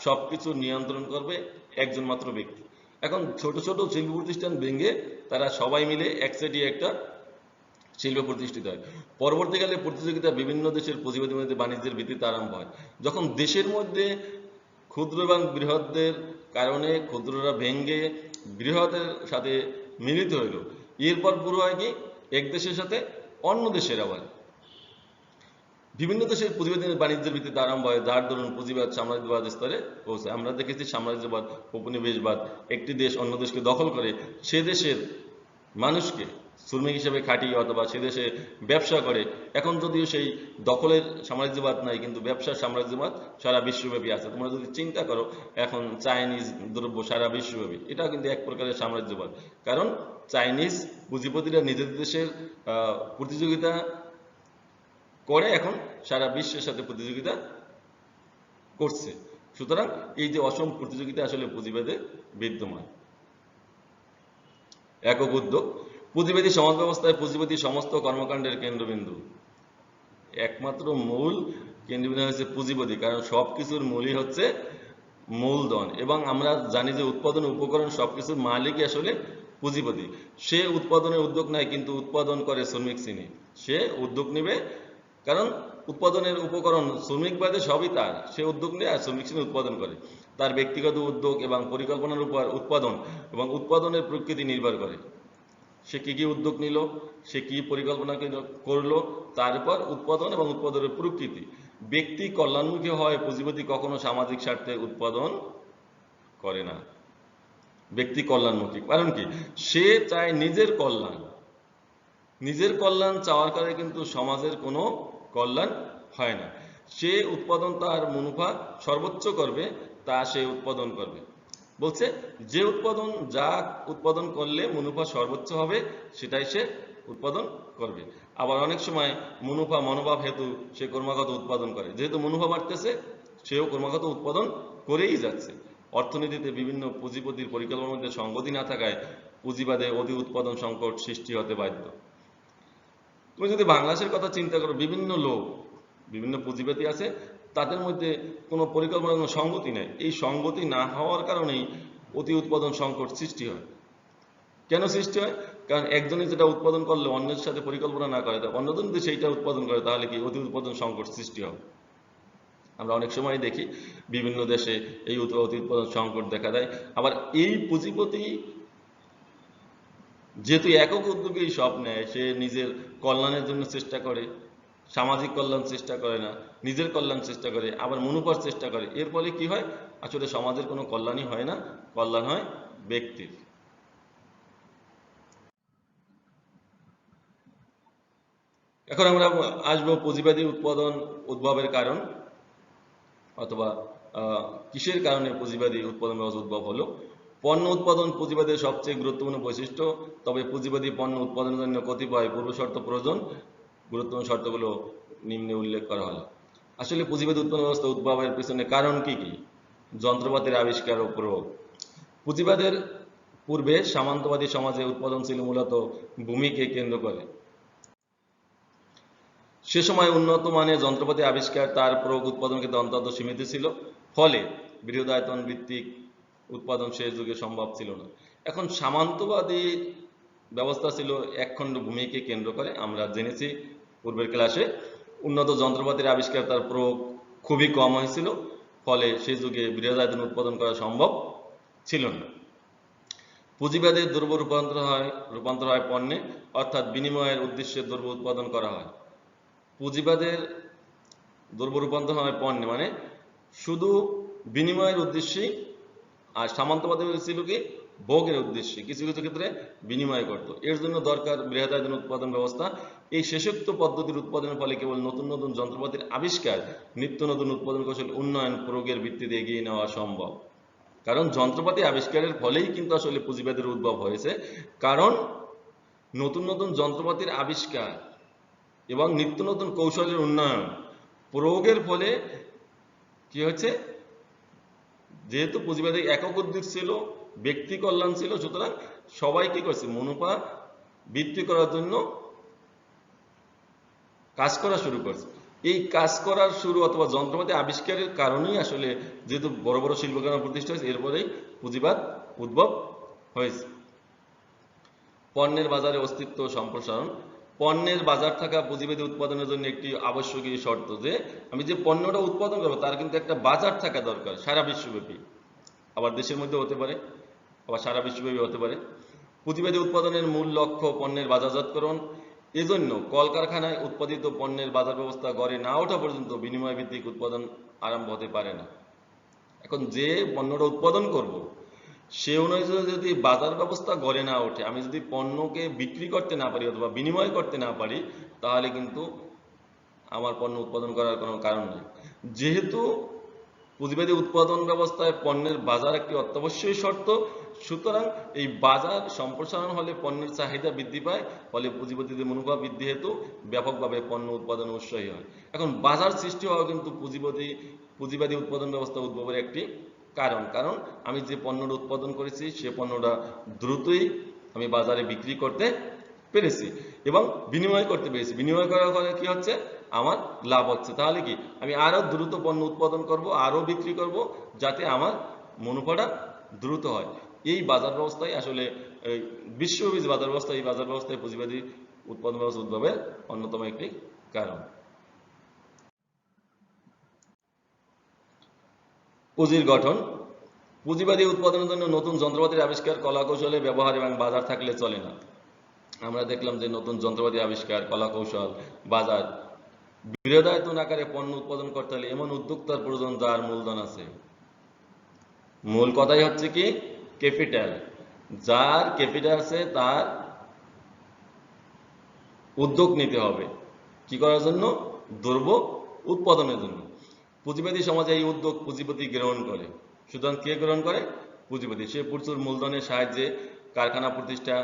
সবকিছু নিয়ন্ত্রণ করবে একজন মাত্র ব্যক্তি। এখন ছোট ছোট শিল্প প্রতিষ্ঠান ভেঙে তারা সবাই মিলে একচেটিয়া একটা শিল্প প্রতিষ্ঠিত হয়। পরবর্তীকালে প্রতিযোগিতা বিভিন্ন দেশের পুঁজিপতির মধ্যে বাণিজ্যের ভিত্তিতে আরম্ভ হয়। যখন দেশের মধ্যে ক্ষুদ্র এবং বৃহৎদের কারণে ক্ষুদ্ররা ভেঙে বৃহতের সাথে মিলিত হইল, এরপর পুরো হয় কি এক দেশের সাথে অন্য দেশের আবার বিভিন্ন দেশের পুঁজিবাদী বাণিজ্যের ভিত্তিতে আরম্ভ হয়, যার দরুন পুঁজিবাদ সাম্রাজ্যবাদ স্তরে পৌঁছে। আমরা দেখেছি সাম্রাজ্যবাদ, উপনিবেশবাদ, একটি দেশ অন্য দেশকে দখল করে সে দেশের মানুষকে শ্রমিক হিসেবে খাটিয়ে অথবা সে দেশে ব্যবসা করে। এখন যদিও সেই দখলের সাম্রাজ্যবাদ নাই, কিন্তু ব্যবসার সাম্রাজ্যবাদ সারা বিশ্বব্যাপী আছে। তোমরা যদি চিন্তা করো, এখন চাইনিজ দ্রব্য সারা বিশ্বব্যাপী, এটাও কিন্তু এক প্রকারের সাম্রাজ্যবাদ। কারণ চাইনিজ পুঁজিপতিরা নিজেদের দেশের প্রতিযোগিতা করে, এখন সারা বিশ্বের সাথে প্রতিযোগিতা করছে। সুতরাং এই যে অসম প্রতিযোগিতা আসলে পুঁজিবাদে বিদ্যমান। একক উদ্যোগ। পুঁজিবাদী সমাজ ব্যবস্থায় পুঁজিবাদী সমস্ত কর্মকাণ্ডের কেন্দ্রবিন্দু, একমাত্র মূল কেন্দ্রবিন্দু হচ্ছে পুঁজিবাদী, কারণ সবকিছুর মূলই হচ্ছে মূলধন। এবং আমরা জানি যে উৎপাদন উপকরণ সবকিছুর মালিকই আসলে পুঁজিপতি। সে উৎপাদনের উদ্যোগ নেয়, কিন্তু উৎপাদন করে শ্রমিক শ্রেণী। সে উদ্যোগ নেবে, কারণ উৎপাদনের উপকরণ শ্রমিক বাদে সবই তার। সে উদ্যোগ নেয় আর শ্রমিক শ্রেণী উৎপাদন করে। তার ব্যক্তিগত উদ্যোগ এবং পরিকল্পনার উপর উৎপাদন এবং উৎপাদনের প্রকৃতি নির্ভর করে। সে কি কি উদ্যোগ নিল, সে কি পরিকল্পনা করলো, তার উপর উৎপাদন এবং উৎপাদনের প্রকৃতি। ব্যক্তি কল্যাণমুখী হয় পুঁজিপতি কখনো সামাজিক স্বার্থে উৎপাদন করে না। ব্যক্তি কল্যাণমুখী কারণ কি, সে চায় নিজের কল্যাণ। নিজের কল্যাণ চাওয়ার কারণে কিন্তু সমাজের কোনো কল্যাণ হয় না। সে উৎপাদন, তার মুনাফা সর্বোচ্চ করবে, তা সে উৎপাদন করবে। বলছে যে যা উৎপাদন করলে মুনাফা সর্বোচ্চ হবে সেটাই সে উৎপাদন করবে। আবার অনেক সময় মুনাফা মনোভাব হেতু সে ক্রমাগত উৎপাদন করে। যেহেতু মুনাফা বাড়তেছে, সেও ক্রমাগত উৎপাদন করেই যাচ্ছে। অর্থনীতিতে বিভিন্ন পুঁজিপতির পরিকল্পনার মধ্যে সঙ্গতি না থাকায় পুঁজিবাদে অতি উৎপাদন সংকট সৃষ্টি হতে বাধ্য। তুমি যদি বাংলাদেশের কথা চিন্তা করো, বিভিন্ন লোক, বিভিন্ন পুঁজিপতি আছে, তাদের মধ্যে কোনো পরিকল্পনার কোনো সঙ্গতি নেই। এই সঙ্গতি না হওয়ার কারণেই অতি উৎপাদন সংকট সৃষ্টি হয়। কেন সৃষ্টি হয়? কারণ একজনে যেটা উৎপাদন করলে অন্যের সাথে পরিকল্পনা না করে, অন্যজন যদি সেইটা উৎপাদন করে, তাহলে কি অতি উৎপাদন সংকট সৃষ্টি হবে। আমরা অনেক সময় দেখি বিভিন্ন দেশে এই অতি উৎপাদন সংকট দেখা দেয়। আবার এই পুঁজিপতি যেহেতু একক উদ্যোগেই সব নেয়, সে নিজের কল্যাণের জন্য চেষ্টা করে, সামাজিক কল্যাণ চেষ্টা করে না, নিজের কল্যাণ চেষ্টা করে, আবার মুনাফার চেষ্টা করে। এর ফলে কি হয়? আসলে সমাজের কোনো কল্যাণই হয় না, কল্যাণ হয় ব্যক্তির। এখন আমরা আসবো পুঁজিবাদী উৎপাদন উদ্ভবের কারণ, অথবা কিসের কারণে পুঁজিবাদী উৎপাদন ব্যবস্থা উদ্ভব হলো। পণ্য উৎপাদন পুঁজিবাদের সবচেয়ে গুরুত্বপূর্ণ বৈশিষ্ট্য। তবে পুঁজিবাদী পণ্য উৎপাদনের জন্য কতিপয় পূর্বশর্ত প্রয়োজন। গুরুত্বপূর্ণ শর্তগুলো নিম্নে উল্লেখ করা হলো। আসলে পুঁজিবাদী উৎপাদন ব্যবস্থা উদ্ভবের পিছনে কারণ কি কি? যন্ত্রপাতির আবিষ্কার ও প্রয়োগ। পুঁজিবাদের পূর্বে সামন্তবাদী সমাজে উৎপাদন ছিল মূলত ভূমিকে কেন্দ্র করে। সে সময় উন্নত মানের যন্ত্রপাতি আবিষ্কার, তার প্রয়োগ উৎপাদন ক্ষেত্রে অত্যন্ত সীমিত ছিল, ফলে বৃহদায়তন ভিত্তিক উৎপাদন শেষ যুগে সম্ভব ছিল না। এখন সামন্তবাদী ব্যবস্থা ছিল একখণ্ড ভূমিকে কেন্দ্র করে। আমরা জেনেছি পূর্বের ক্লাসে, উন্নত যন্ত্রপাতির আবিষ্কার, তার প্রয়োগ খুবই কম হয়েছিল, ফলে সে যুগে বৃহদায়তন উৎপাদন করা সম্ভব ছিল না। পুঁজিবাদের দ্রব্য রূপান্তর হয় পণ্যে, অর্থাৎ বিনিময়ের উদ্দেশ্যে দ্রব্য উৎপাদন করা হয়। পুঁজিবাদের দ্রব্য রূপান্তর হয় পণ্যে, মানে শুধু বিনিময়ের উদ্দেশ্যেই। আর সামন্তবাদী ছিল কি? ভোগের উদ্দেশ্যে, কিছু কিছু ক্ষেত্রে বিনিময় করত। এর জন্য দরকার বৃহদায়তন উৎপাদন ব্যবস্থা। এই শেষোক্ত পদ্ধতির উৎপাদনের ফলে কেবল নতুন নতুন যন্ত্রপাতির আবিষ্কার, নিত্য নতুন উৎপাদন কৌশল উন্নয়ন, প্রয়োগের ভিত্তিতে এগিয়ে নেওয়া সম্ভব। কারণ যন্ত্রপাতি আবিষ্কারের ফলেই কিন্তু আসলে পুঁজিবাদের উদ্ভব হয়েছে। কারণ নতুন নতুন যন্ত্রপাতির আবিষ্কার এবং নিত্য নতুন কৌশলের উন্নয়ন, প্রয়োগের ফলে কি হচ্ছে? যেহেতু পুঁজিবাদী একক উদ্যোগ ছিল, ব্যক্তি কল্যাণ ছিল, সুতরাং সবাই কি করছে? মুনাফা বৃদ্ধি করার জন্য কাজ করা শুরু করছে। এই কাজ করার শুরু অথবা যন্ত্রপাতি আবিষ্কারের কারণেই আসলে যেহেতু বড় বড় শিল্প কারখানা প্রতিষ্ঠা হয়েছে, এরপরেই পুঁজিবাদ উদ্ভব হয়েছে। পণ্যের বাজারে অস্তিত্ব সম্প্রসারণ। পণ্যের বাজার থাকা পুঁজিবাদী উৎপাদনের জন্য একটি আবশ্যকীয় শর্ত, যে আমি যে পণ্যটা উৎপাদন করবো তার কিন্তু একটা বাজার থাকা দরকার, সারা বিশ্বব্যাপী। আবার দেশের মধ্যে হতে পারে, আবার সারা বিশ্বব্যাপী হতে পারে। পুঁজিবাদী উৎপাদনের মূল লক্ষ্য পণ্যের বাজারজাতকরণ। এজন্য কলকারখানায় উৎপাদিত পণ্যের বাজার ব্যবস্থা গড়ে না ওঠা পর্যন্ত বিনিময় ভিত্তিক উৎপাদন আরম্ভ হতে পারে না। এখন যে পণ্যটা উৎপাদন করব, সে অনুযায়ী যদি বাজার ব্যবস্থা গড়ে না ওঠে, আমি যদি পণ্যকে বিক্রি করতে না পারি অথবা বিনিময় করতে না পারি, তাহলে কিন্তু আমার পণ্য উৎপাদন করার কোনো কারণ নেই। যেহেতু পুঁজিবাদী উৎপাদন ব্যবস্থায় পণ্যের বাজার একটি অত্যাবশ্যকীয় শর্ত, সুতরাং এই বাজার সম্প্রসারণ হলে পণ্যের চাহিদা বৃদ্ধি পায়, ফলে পুঁজিপতিদের মুনাফা বৃদ্ধি হেতু ব্যাপকভাবে পণ্য উৎপাদন উৎসাহী হয়। এখন বাজার সৃষ্টি হওয়া কিন্তু পুঁজিবাদী উৎপাদন ব্যবস্থা উদ্ভবের একটি কারণ। কারণ আমি যে পণ্যটা উৎপাদন করেছি, সে পণ্যটা দ্রুতই আমি বাজারে বিক্রি করতে পেরেছি এবং বিনিময় করতে পেরেছি। বিনিময় করার ফলে কি হচ্ছে? আমার লাভ হচ্ছে। তাহলে কি আমি আরো দ্রুত পণ্য উৎপাদন করব, আরো বিক্রি করব, যাতে আমার মুনাফাটা দ্রুত হয়। এই বাজার ব্যবস্থায় আসলে বিশ্বব্যাপী বাজার ব্যবস্থা, এই বাজার ব্যবস্থায় পুঁজিবাদী উৎপাদন ব্যবস্থা উদ্ভবের অন্যতম একটি কারণ। পুঁজির গঠন। পুঁজিবাদী উৎপাদনের জন্য নতুন যন্ত্রপাতির আবিষ্কার, কলা কৌশলের ব্যবহার এবং বাজার থাকলে চলে না। আমরা দেখলাম যে নতুন যন্ত্রপাতি আবিষ্কার, কলা কৌশল, বাজার। বৃহদায়তন আকারে পণ্য উৎপাদন করতে হলে এমন উদ্যোক্তার প্রয়োজন যার মূলধন আছে। মূল কথাই হচ্ছে কি? ক্যাপিটাল। যার ক্যাপিটাল আছে তার উদ্যোগ নিতে হবে কি করার জন্য? দ্রব্য উৎপাদনের জন্য। পুঁজিবাদী সমাজে এই উদ্যোগ পুঁজিপতি গ্রহণ করে। সুতরাং কে গ্রহণ করে? পুঁজিপতি। সে প্রচুর মূলধনের সাহায্যে কারখানা প্রতিষ্ঠা,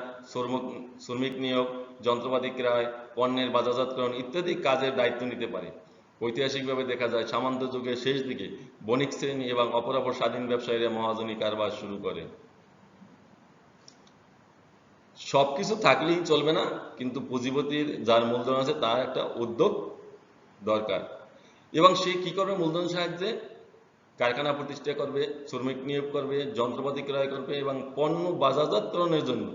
শ্রমিক নিয়োগ, যন্ত্রপাতি ক্রয়, পণ্যের বাজারজাতকরণ ইত্যাদি কাজের দায়িত্ব নিতে পারে। ঐতিহাসিকভাবে দেখা যায় সামন্ত যুগের শেষ দিকে বণিক শ্রেণী এবং অপরাপর স্বাধীন ব্যবসায়ীরা মহাজনী কারবার শুরু করে। সবকিছু থাকলেই চলবে না, কিন্তু পুঁজিপতির যার মূলধন আছে তার একটা উদ্যোগ দরকার। এবং সে কি করবে? মূলধন সাহায্যে কারখানা প্রতিষ্ঠা করবে, শ্রমিক নিয়োগ করবে, যন্ত্রপাতি ক্রয় করবে এবং পণ্য বাজারজাতকরণের জন্য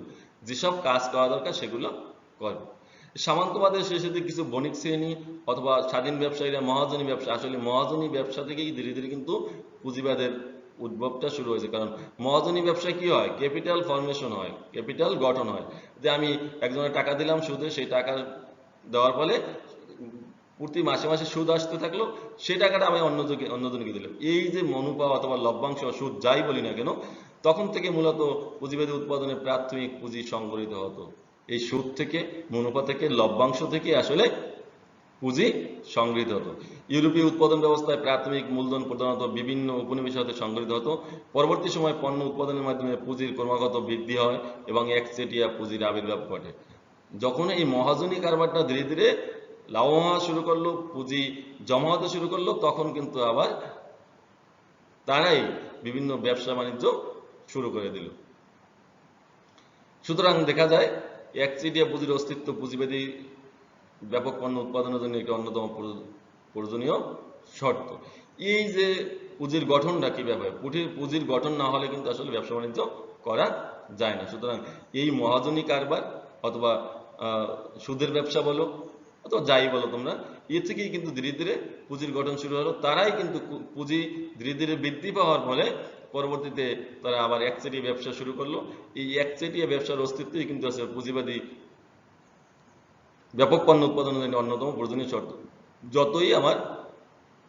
যেসব কাজ করা দরকার সেগুলো করবে। সামন্তবাদের শেষে যে কিছু বণিক শ্রেণী অথবা স্বাধীন ব্যবসায়ীরা মহাজনী ব্যবসা, আসলে মহাজনী ব্যবসা থেকেই ধীরে ধীরে কিন্তু পুঁজিবাদের উদ্ভবটা শুরু হয়েছে। কারণ মহাজনী ব্যবসায় কি হয়? ক্যাপিটাল ফর্মেশন হয়, ক্যাপিটাল গঠন হয়। যে আমি একজনের টাকা দিলাম সুদে, সেই টাকা দেওয়ার ফলে প্রতি মাসে মাসে সুদ আসতে থাকলো, সেই টাকাটা আমি অন্যজনকে দিলাম। এই যে মুনাফা অথবা লভ্যাংশ, সুদ যাই বলি না কেন, তখন থেকে মূলত পুঁজিবাদী উৎপাদনে প্রাথমিক পুঁজি সংগঠিত হতো। এই সুদ থেকে, মুনাফা থেকে, লভ্যাংশ থেকে আসলে পুঁজি সংগৃহীত হতো। ইউরোপীয় উৎপাদন ব্যবস্থায় প্রাথমিক মূলধন প্রধানত বিভিন্ন উপনিবেশের সাথে সংগঠিত হতো। পরবর্তী সময় পণ্য উৎপাদনের মাধ্যমে পুঁজির ক্রমাগত বৃদ্ধি হয় এবং একচেটিয়া পুঁজির আবির্ভাব ঘটে। যখন এই মহাজনী কারবারটা ধীরে ধীরে লাভবান হওয়া শুরু করলো, পুঁজি জমা হতে শুরু করলো, তখন কিন্তু আবার তারাই বিভিন্ন ব্যবসা বাণিজ্য শুরু করে দিল। সুতরাং দেখা যায় একচেটিয়া পুঁজির অস্তিত্ব পুঁজিবাদী ব্যাপক পণ্য উৎপাদনের জন্য একটি অন্যতম প্রয়োজনীয় শর্ত। এই যে পুঁজির গঠনটা কিভাবে? পুঁজির গঠন না হলে কিন্তু আসলে ব্যবসা বাণিজ্য করা যায় না। সুতরাং এই মহাজনী কারবার অথবা সুদের ব্যবসা বলো অথবা যাই বলো তোমরা, এর থেকেই কিন্তু ধীরে ধীরে পুঁজির গঠন শুরু হলো। তারাই কিন্তু পুঁজি ধীরে ধীরে বৃদ্ধি পাওয়ার ফলে পরবর্তীতে তারা আবার একচেটিয়া ব্যবসা শুরু করলো। এই একচেটিয়া ব্যবসার অস্তিত্বই কিন্তু আছে পুঁজিবাদী ব্যাপক পণ্য উৎপাদনের জন্য অন্যতম প্রয়োজনীয় শর্ত। যতই আমার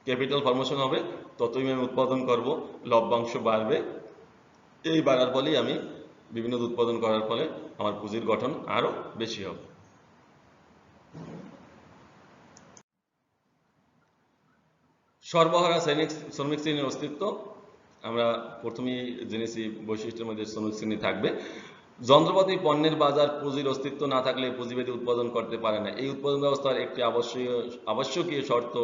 ক্যাপিটাল ফর্মেশন হবে, ততই আমি উৎপাদন করব, লভ্যাংশ বাড়বে। এই বাড়ার ফলেই আমি বিভিন্ন উৎপাদন করার ফলে আমার পুঁজির গঠন আরো বেশি হবে। সর্বহারা শ্রমিক শ্রেণীর অস্তিত্ব আমরা প্রথমেই জেনেছি, বৈশিষ্ট্যের মধ্যে শ্রমিক শ্রেণী থাকবে। যন্ত্রপাতি পণ্যের বাজার পুঁজির অস্তিত্ব না থাকলে পুঁজিবাদী উৎপাদন করতে পারে না। এই উৎপাদন ব্যবস্থার একটি আবশ্যকীয় শর্ত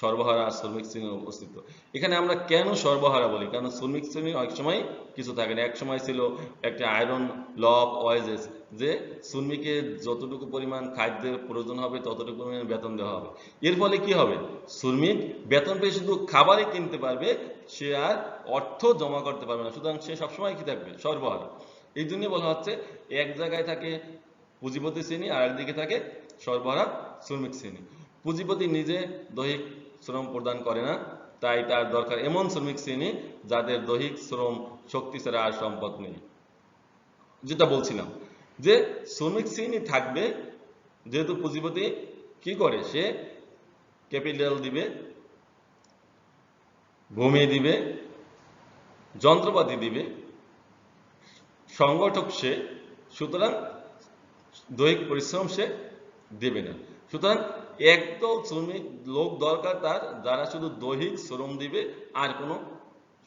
সর্বহারা শ্রমিক শ্রেণীর অস্তিত্ব। এখানে আমরা কেন সর্বহারা বলি? কারণ শ্রমিক শ্রেণী এক সময় কিছু থাকে না। এক সময় ছিল একটা আয়রন ল অফ ওয়েজেস, যে শ্রমিকের যতটুকু পরিমাণ খাদ্যের প্রয়োজন হবে ততটুকু পরিমাণ বেতন দেওয়া হবে। এর ফলে কি হবে? শ্রমিক বেতন পেয়ে শুধু খাবারই কিনতে পারবে, সে আর অর্থ জমা করতে পারবে না। সুতরাং সে সবসময় কি থাকবে? সর্বহারা। এই জন্য বলা হচ্ছে এক জায়গায় থাকে পুঁজিপতি শ্রেণী আর একদিকে থাকে সর্বহারা শ্রমিক শ্রেণী। পুঁজিপতি নিজে দৈহিক শ্রম প্রদান করে না, তাই তার দরকার এমন শ্রমিক শ্রেণী যাদের দৈহিক শ্রম শক্তি ছাড়া আর সম্পদ নেই। যেটা বলছিলাম যে শ্রমিক শ্রেণী থাকবে, যেহেতু পুঁজিপতি কি করে? সে ক্যাপিটাল দিবে, ভূমি দিবে, যন্ত্রপাতি দিবে, সংগঠক সে, সুতরাং দৈহিক পরিশ্রম সে দেবে না। সুতরাং একদল শ্রমিক লোক দরকার তার, যারা শুধু দৈহিক শ্রম দিবে, আর কোনো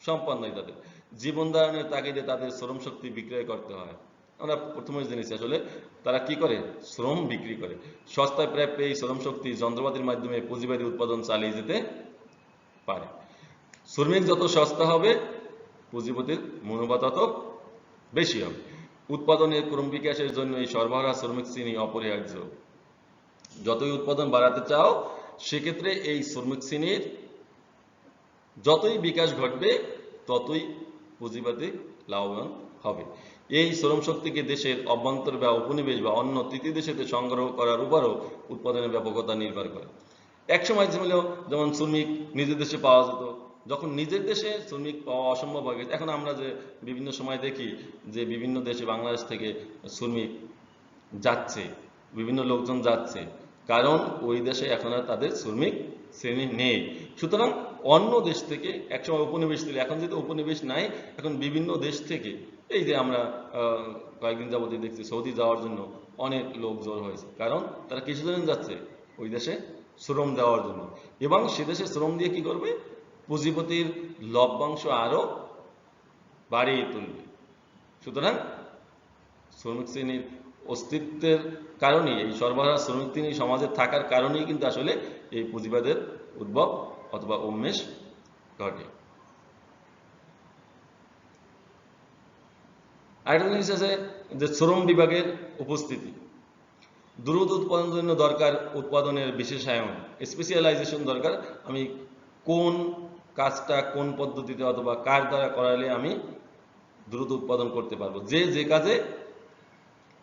সম্পদ নাই তাদের। জীবন ধারণের তাগিদে তাদের শ্রম শক্তি বিক্রয় করতে হয়। আমরা প্রথমে জেনেছি আসলে তারা কি করে? শ্রম বিক্রি করে। সস্তায় প্রাপ্য এই শ্রম শক্তি যন্ত্রপাতির মাধ্যমে পুঁজিবাদী উৎপাদন চালিয়ে যেতে পারে। শ্রমিক যত সস্তা হবে, পুঁজিপতির মুনাফা তত বেশি হবে। উৎপাদনের ক্রম বিকাশের জন্য এই সর্বহারা শ্রমিক শ্রেণী অপরিহার্য। যতই উৎপাদন বাড়াতে চাও, সেক্ষেত্রে এই শ্রমিক শ্রেণীর যতই বিকাশ ঘটবে, ততই পুঁজিবাদী লাভবান হবে। এই শ্রম শক্তিকে দেশের অভ্যন্তর বা উপনিবেশ বা অন্য তৃতীয় দেশেতে সংগ্রহ করার উপরও উৎপাদনের ব্যাপকতা নির্ভর করে। এক সময় ছিল যেমন শ্রমিক নিজের দেশে পাওয়া যেত, যখন নিজের দেশে শ্রমিক পাওয়া অসম্ভব হয়ে গেছে, এখন আমরা যে বিভিন্ন সময় দেখি যে বিভিন্ন দেশে বাংলাদেশ থেকে শ্রমিক যাচ্ছে, বিভিন্ন লোকজন যাচ্ছে, কারণ ওই দেশে এখন আর তাদের শ্রমিক শ্রেণী নেই। সুতরাং অন্য দেশ থেকে, একসময় উপনিবেশ ছিল, এখন যেহেতু উপনিবেশ নাই, এখন বিভিন্ন দেশ থেকে, এই যে আমরা কয়েকদিন যাবতীয় দেখছি সৌদি যাওয়ার জন্য অনেক লোক জড়ো হয়েছে। কারণ তারা কিছু জন্য যাচ্ছে ওই দেশে শ্রম দেওয়ার জন্য, এবং সে দেশে শ্রম দিয়ে কি করবে? পুঁজিপতির লভ্যাংশ আরো বাড়িয়ে তুলবে। সুতরাং শ্রমিক শ্রেণীর অস্তিত্বের কারণেই, এই সর্বহারা শ্রমিক শ্রেণী সমাজে থাকার কারণেই কিন্তু আসলে এই পুঁজিবাদের উদ্ভব অথবা উন্মেষ ঘটে। আরেকটা জিনিস আছে যে শ্রম বিভাগের উপস্থিতি। দ্রুত উৎপাদনের জন্য দরকার উৎপাদনের বিশেষায়ন, স্পেশালাইজেশন দরকার। আমি কোন কাজটা কোন পদ্ধতিতে অথবা কার দ্বারা করালে আমি দ্রুত উৎপাদন করতে পারবো, যে যে কাজে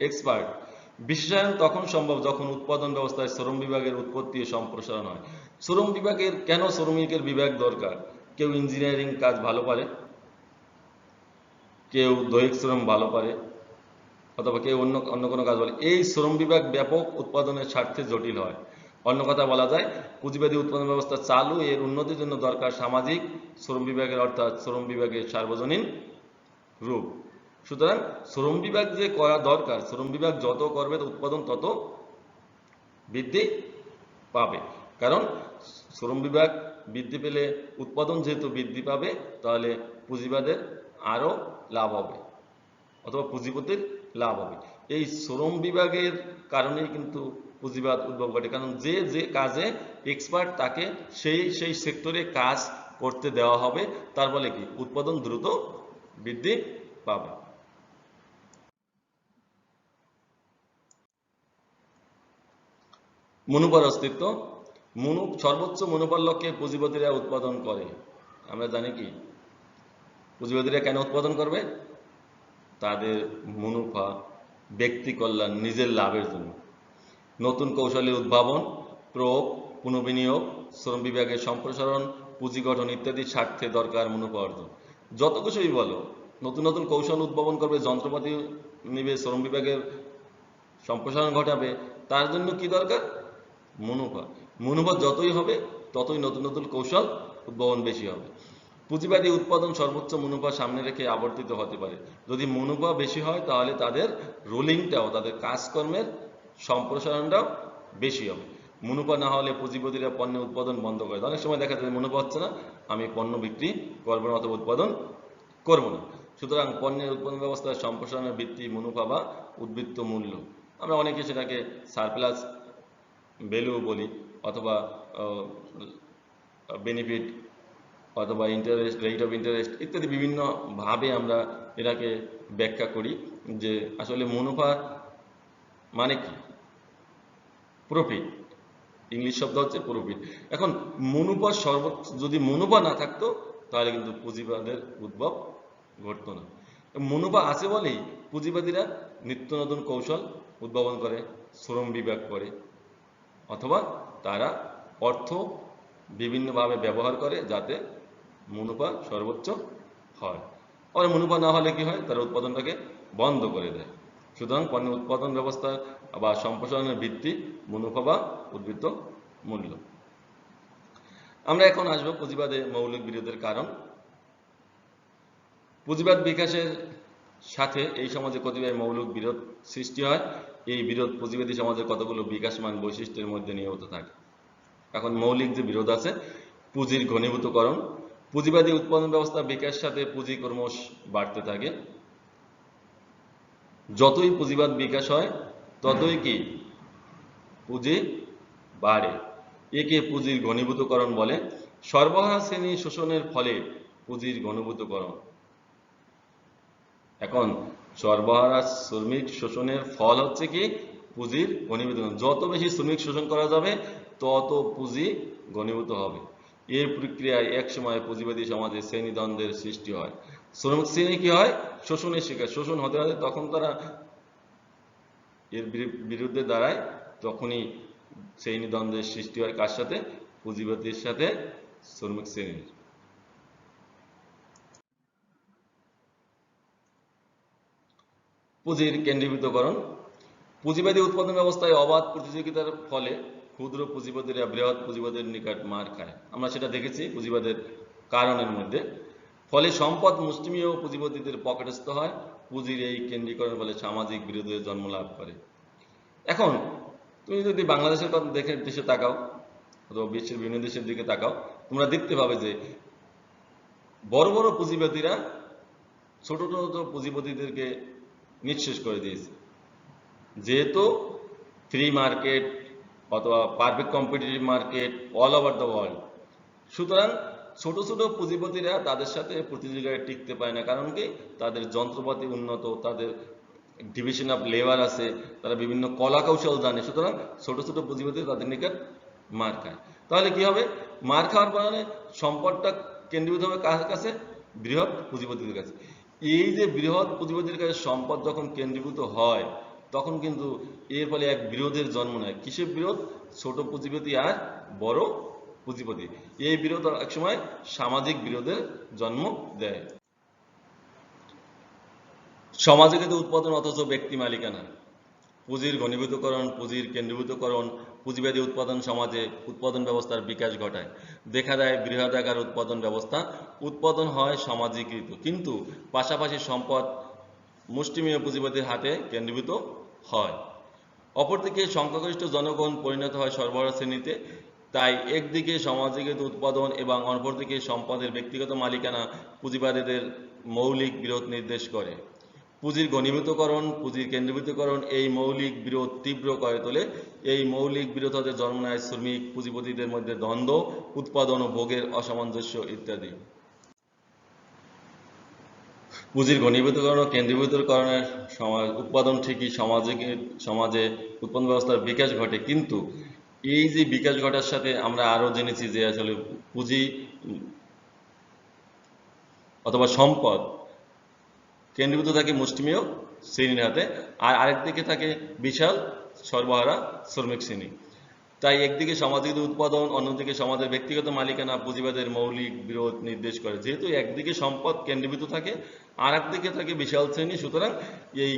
এক্সপার্ট। বিশেষায়ন তখন সম্ভব যখন উৎপাদন ব্যবস্থায় শ্রম বিভাগের উৎপত্তি ও সম্প্রসারণ হয়। শ্রম বিভাগের কেন শ্রমিকের বিভাগ দরকার? কেউ ইঞ্জিনিয়ারিং কাজ ভালো পারে, কেউ দৈহিক শ্রম ভালো পারে, অথবা কেউ অন্য অন্য কোনো কাজ বলে। এই শ্রম বিভাগ ব্যাপক উৎপাদনের স্বার্থে জটিল হয়। অন্য কথা বলা যায়, পুঁজিবাদী উৎপাদন ব্যবস্থা চালু এর উন্নতির জন্য দরকার সামাজিক শ্রম বিভাগের, অর্থাৎ শ্রম বিভাগের সার্বজনীন রূপ। সুতরাং শ্রম বিভাগ যে করা দরকার, শ্রম বিভাগ যত করবে উৎপাদন তত বৃদ্ধি পাবে। কারণ শ্রম বিভাগ বৃদ্ধি পেলে উৎপাদন যেহেতু বৃদ্ধি পাবে, তাহলে পুঁজিবাদের আরো লাভ হবে অথবা পুঁজিপতির লাভ হবে। এই শ্রম বিভাগের কারণেই কিন্তু পুঁজিবাদ উদ্ভব ঘটে। কারণ যে যে কাজে এক্সপার্ট তাকে সেই সেই সেক্টরে কাজ করতে দেওয়া হবে, তার ফলে কি উৎপাদন দ্রুত বৃদ্ধি পাবে। মুনাফার অস্তিত্ব। সর্বোচ্চ মুনাফার লক্ষ্যে পুঁজিপতিরা উৎপাদন করে। আমরা জানি কি পুঁজিপতিরা কেন উৎপাদন করবে? তাদের মুনাফা, ব্যক্তি কল্যাণ, নিজের লাভের জন্য। নতুন কৌশলের উদ্ভাবন, প্রয়োগ, পুনঃবিনিয়োগ, শ্রম বিভাগের সম্প্রসারণ, পুঁজি গঠন ইত্যাদি স্বার্থে দরকার মুনাফা অর্জন। যত কিছুই বলো, নতুন নতুন কৌশল উদ্ভাবন করবে, যন্ত্রপাতি নিবে, শ্রম বিভাগের সম্প্রসারণ ঘটাবে, তার জন্য কি দরকার? মুনাফা। মুনাফা যতই হবে ততই নতুন নতুন কৌশল উদ্ভাবন বেশি হবে। পুঁজিবাদী উৎপাদন সর্বোচ্চ মুনাফা সামনে রেখে আবর্তিত হতে পারে। যদি মুনাফা বেশি হয় তাহলে তাদের রোলিংটাও, তাদের কাজকর্মের সম্প্রসারণটাও বেশি হবে। মুনাফা না হলে পুঁজিপতিরা পণ্যের উৎপাদন বন্ধ করে। অনেক সময় দেখা যায় মুনাফা হচ্ছে না, আমি পণ্য বিক্রি করবো না অথবা উৎপাদন করবো না। সুতরাং পণ্যের উৎপাদন ব্যবস্থার সম্প্রসারণের ভিত্তি মুনাফা বা উদ্বৃত্ত মূল্য। আমরা অনেকে সেটাকে সারপ্লাস ভ্যালু বলি, অথবা বেনিফিট, অথবা ইন্টারেস্ট, রেট অফ ইন্টারেস্ট ইত্যাদি বিভিন্ন ভাবে আমরা এটাকে ব্যাখ্যা করি। যে আসলে মুনাফা মানে কি? প্রফিট, ইংলিশ শব্দ হচ্ছে প্রফিট। এখন মুনাফা সর্বোচ্চ, যদি মুনাফা না থাকতো তাহলে কিন্তু পুঁজিবাদের উদ্ভব ঘটতো না। মুনাফা আছে বলেই পুঁজিবাদীরা নিত্য নতুন কৌশল উদ্ভাবন করে, শ্রম বিভাগ করে, অথবা তারা অর্থ বিভিন্নভাবে ব্যবহার করে যাতে মুনাফা সর্বোচ্চ হয়। আর মুনাফা না হলে কি হয়? তারা উৎপাদনটাকে বন্ধ করে দেয়। সুতরাং পণ্য উৎপাদন ব্যবস্থা বা সম্প্রসারণের ভিত্তি মুনাফা বা উদ্বৃত্ত মূল্য। আমরা এখন আসবো পুঁজিবাদে মৌলিক বিরোধের কারণ। পুঁজিবাদ বিকাশের সাথে এই সমাজে কতিপয় মৌলিক বিরোধ সৃষ্টি হয়। এই বিরোধ পুঁজিবাদী সমাজের কতগুলো বিকাশমান বৈশিষ্ট্যের মধ্যে নিয়মিত থাকে। এখন মৌলিক যে বিরোধ আছে, পুঁজির ঘনীভূতকরণ। পুঁজিবাদী উৎপাদন ব্যবস্থা বিকাশের সাথে পুঁজি ক্রমশ বাড়তে থাকে। যতই পুঁজিবাদ বিকাশ হয় ততই কি পুঁজি বাড়ে। একে পুঁজির ঘনীভূতকরণ বলে। সরবরাহ শ্রেণী শোষণের ফলে পুঁজির ঘনীভূতকরণ। এখন সরবরাহ শ্রমিক শোষণের ফল হচ্ছে কি? পুঁজির ঘনীভূতকরণ। যত বেশি শ্রমিক শোষণ করা যাবে তত পুঁজি ঘনীভূত হবে। এর প্রক্রিয়ায় এক সময় পুঁজিবাদী সমাজে শ্রেণীদ্বন্দ্বের সৃষ্টি হয়। শ্রমিক শ্রেণী কি হয়? শোষণের শিকার। শোষণ হতে হতে তখন তারা এর বিরুদ্ধে দাঁড়ায়, তখনই শ্রেণীদ্বন্দ্বের সৃষ্টি হয়। কার সাথে? পুঁজিবাদীর সাথে শ্রমিক শ্রেণীর। পুঁজির কেন্দ্রীভূতকরণ। পুঁজিবাদী উৎপাদন ব্যবস্থায় অবাধ প্রতিযোগিতার ফলে ক্ষুদ্র পুঁজিবাদীরা বৃহৎ পুঁজিবাদের নিকট মার খায়। আমরা সেটা দেখেছি পুঁজিবাদের কারণের মধ্যে। ফলে সম্পদ মুষ্টিমেয় পুঁজিপতিদের পকেটস্থ হয়। পুঁজির এই কেন্দ্রীকরণ ফলে সামাজিক বিরোধের জন্ম লাভ করে। এখন তুমি যদি বাংলাদেশের কথা দেখে দেশে তাকাও অথবা বিশ্বের বিভিন্ন দেশের দিকে তাকাও, তোমরা দেখতে পাবে যে বড় বড় পুঁজিবাদীরা ছোট ছোট পুঁজিপতিদেরকে নিঃশেষ করে দিয়েছে। যেহেতু ফ্রি মার্কেট, অথবা perfect competitive market all over the world. সুতরাং ছোট ছোট পুঁজিপতিরা তাদের সাথে প্রতিযোগিতায় টিকতে পারে না, কারণ কি তাদের যন্ত্রপাতি উন্নত, তাদের ডিভিশন অফ লেবার আছে, তারা বিভিন্ন কলা কৌশল জানে। সুতরাং ছোট ছোট পুঁজিপতি তাদের নিকট মার খায়। তাহলে কি হবে? মার খাওয়ার কারণে সম্পদটা কেন্দ্রীভূত হবে কার কাছে? বৃহৎ পুঁজিপতিদের কাছে। এই যে বৃহৎ পুঁজিপতির কাছে সম্পদ যখন কেন্দ্রীভূত হয়, তখন কিন্তু এর ফলে এক বিরোধের জন্ম নেয়। কিসের বিরোধ? ছোট পুঁজিপতি আর বড় পুঁজিপতি। এই বিরোধ একসময় সামাজিক বিরোধের জন্ম দেয়। সমাজে কিন্তু উৎপাদন অথচ ব্যক্তি মালিকানা, পুঁজির ঘনীভূতকরণ, পুঁজির কেন্দ্রীভূতকরণ, পুঁজিবাদী উৎপাদন সমাজে উৎপাদন ব্যবস্থার বিকাশ ঘটায়। দেখা যায় বৃহদাকার উৎপাদন ব্যবস্থা, উৎপাদন হয় সমাজীকৃত, কিন্তু পাশাপাশি সম্পদ মুষ্টিমেয় পুঁজিবাদীর হাতে কেন্দ্রীভূত হয়। অপরদিকে সংখ্যাগরিষ্ঠ জনগণ পরিণত হয় সরবরাহ শ্রেণীতে। তাই একদিকে সমাজীকৃত উৎপাদন এবং অপরদিকে সম্পদের ব্যক্তিগত মালিকানা পুঁজিবাদীদের মৌলিক বিরোধ নির্দেশ করে। পুঁজির ঘনীভূতকরণ, পুঁজির কেন্দ্রীভূতকরণ এই মৌলিক বিরোধ তীব্র করে তোলে। এই মৌলিক বিরোধ হতে জন্ম নেয় শ্রমিক পুঁজিপতিদের মধ্যে দ্বন্দ্ব, উৎপাদন ও ভোগের অসামঞ্জস্য ইত্যাদি। পুঁজির ঘনীভূতকরণ ও কেন্দ্রীভূতকরণের উৎপাদন ঠিকই সমাজে উৎপাদন ব্যবস্থার বিকাশ ঘটে, কিন্তু এই যে বিকাশ ঘটার সাথে আমরা আরো জেনেছি যে আসলে পুঁজি অথবা সম্পদ কেন্দ্রীভূত থাকে মুষ্টিমেয় শ্রেণীর হাতে, আর আরেকদিকে থাকে বিশাল সর্বহারা শ্রমিক শ্রেণী। তাই একদিকে সামাজিক উৎপাদন, অন্যদিকে সমাজের ব্যক্তিগত মালিকানা পুঁজিবাদের মৌলিক বিরোধ নির্দেশ করে। যেহেতু একদিকে সম্পদ কেন্দ্রীভূত থাকে, আর একদিকে থাকে বিশাল শ্রেণী, সুতরাং এই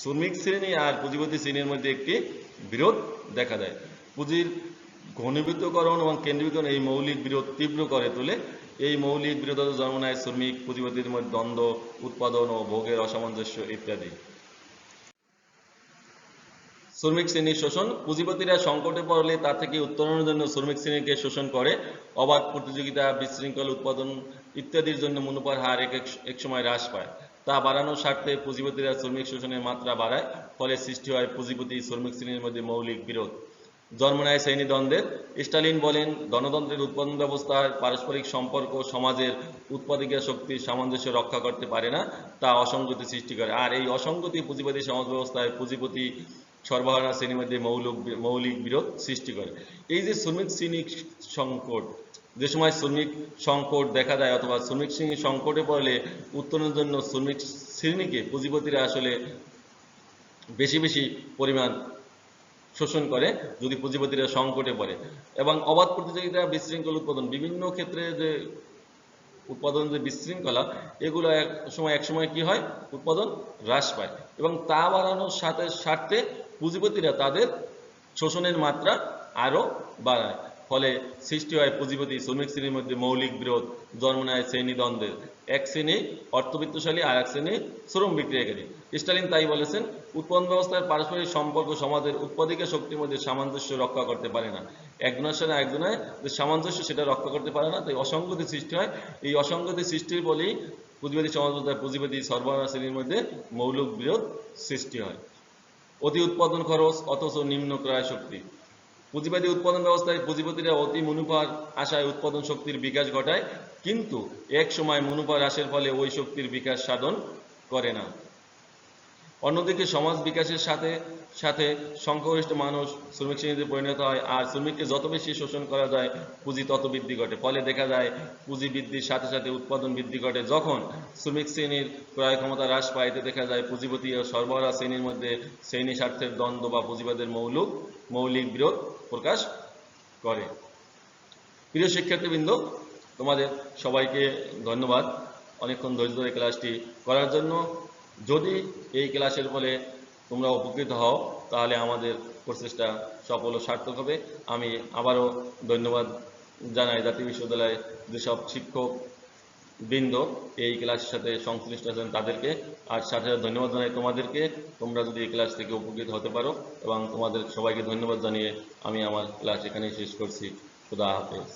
শ্রমিক শ্রেণী আর পুঁজিপতি শ্রেণীর মধ্যে একটি বিরোধ দেখা দেয়। পুঁজির ঘনীভূতকরণ এবং কেন্দ্রীভূতকরণ এই মৌলিক বিরোধ তীব্র করে তোলে। এই মৌলিক বিরোধের জন্ম নেয় শ্রমিক পুঁজিপতির মধ্যে দ্বন্দ্ব, উৎপাদন ও ভোগের অসামঞ্জস্য ইত্যাদি। শ্রমিক শ্রেণীর শোষণ, পুঁজিপতিরা সংকটে পড়লে তা থেকে উত্তরণের জন্য শ্রমিক শ্রেণীকে শোষণ করে। অবাধ প্রতিযোগিতা, বিশৃঙ্খল উৎপাদন ইত্যাদির জন্য মুনাফার হার এক সময় হ্রাস পায়। তা বাড়ানোর স্বার্থে পুঁজিপতিরা শ্রমিক শোষণের মাত্রা বাড়ায়, ফলে সৃষ্টি হয় পুঁজিপতি শ্রমিক শ্রেণীর মধ্যে মৌলিক বিরোধ, জন্ম নেয় শ্রেণী দ্বন্দ্বের। স্টালিন বলেন, গণতন্ত্রের উৎপাদন ব্যবস্থার পারস্পরিক সম্পর্ক সমাজের উৎপাদকিয় শক্তির সামঞ্জস্য রক্ষা করতে পারে না, তা অসঙ্গতি সৃষ্টি করে। আর এই অসঙ্গতি পুঁজিবাদী সমাজ ব্যবস্থায় পুঁজিপতি সরবরাহ শ্রেণীর মধ্যে মৌলিক বিরোধ সৃষ্টি করে। এই যে শ্রমিক শ্রেণী সংকট, যে সময় শ্রমিক সংকট দেখা দেয় অথবা শ্রমিক শ্রেণী সংকটে পড়লে উত্তরণের জন্য শ্রমিক শ্রেণীকে পুঁজিপতিরা আসলে বেশি বেশি পরিমাণ শোষণ করে যদি পুঁজিপতিরা সংকটে পড়ে। এবং অবাধ প্রতিযোগিতা, বিশৃঙ্খল উৎপাদন, বিভিন্ন ক্ষেত্রে যে উৎপাদন যে বিশৃঙ্খলা, এগুলো এক সময় কি হয়? উৎপাদন হ্রাস পায়, এবং তা বাড়ানোর স্বার্থে পুঁজিপতিরা তাদের শোষণের মাত্রা আরো বাড়ায়, ফলে সৃষ্টি হয় পুঁজিপতি শ্রমিক শ্রেণীর মধ্যে মৌলিক বিরোধ, জন্ম নেয় শ্রেণী দ্বন্দ্বের। এক শ্রেণী অর্থবিত্তশালী, আর এক শ্রেণী শ্রম বিক্রয়কারী। স্টালিন তাই বলেছেন, উৎপাদন ব্যবস্থার পারস্পরিক সম্পর্ক সমাজের উৎপাদিকা শক্তির মধ্যে সামঞ্জস্য রক্ষা করতে পারে না। একজনের সাথে একজনের যে সামঞ্জস্য সেটা রক্ষা করতে পারে না, তাই অসঙ্গতি সৃষ্টি হয়। এই অসঙ্গতি সৃষ্টির ফলেই পুঁজিবাদী সমাজ ব্যবস্থায় পুঁজিবাদী সরবরাহ শ্রেণীর মধ্যে মৌলিক বিরোধ সৃষ্টি হয়। অতি উৎপাদন খরচ অথচ নিম্ন ক্রয় শক্তি, পুঁজিবাদী উৎপাদন ব্যবস্থায় পুঁজিপতিরা অতি মুনাফার আশায় উৎপাদন শক্তির বিকাশ ঘটায়, কিন্তু এক সময় মুনাফা হ্রাসের ফলে ওই শক্তির বিকাশ সাধন করে না। অন্যদিকে সমাজ বিকাশের সাথে সাথে সংখ্যাগরিষ্ঠ মানুষ শ্রমিক শ্রেণীতে পরিণত হয়, আর শ্রমিককে যত বেশি শোষণ করা যায় পুঁজি তত বৃদ্ধি ঘটে। ফলে দেখা যায় পুঁজি বৃদ্ধির সাথে সাথে উৎপাদন বৃদ্ধি ঘটে। যখন শ্রমিক শ্রেণীর ক্রয় ক্ষমতা হ্রাস পায়, এতে দেখা যায় পুঁজিপতি ও সরবরাহ শ্রেণীর মধ্যে শ্রেণী স্বার্থের দ্বন্দ্ব বা পুঁজিবাদের মৌলিক বিরোধ প্রকাশ করে। প্রিয় শিক্ষার্থীবৃন্দ, তোমাদের সবাইকে ধন্যবাদ অনেকক্ষণ ধৈর্য ধরে ক্লাসটি করার জন্য। যদি এই ক্লাসের ফলে তোমরা উপকৃত হও, তাহলে আমাদের প্রচেষ্টা সফল ও সার্থক হবে। আমি আবারও ধন্যবাদ জানাই জাতীয় বিশ্ববিদ্যালয়ের যেসব শিক্ষক বৃন্দ এই ক্লাসের সাথে সংশ্লিষ্ট আছেন তাদেরকে, আর সাথে ধন্যবাদ জানাই তোমাদেরকে। তোমরা যদি এই ক্লাস থেকে উপকৃত হতে পারো, এবং তোমাদের সবাইকে ধন্যবাদ জানিয়ে আমি আমার ক্লাস এখানেই শেষ করছি। খুদা হাফেজ।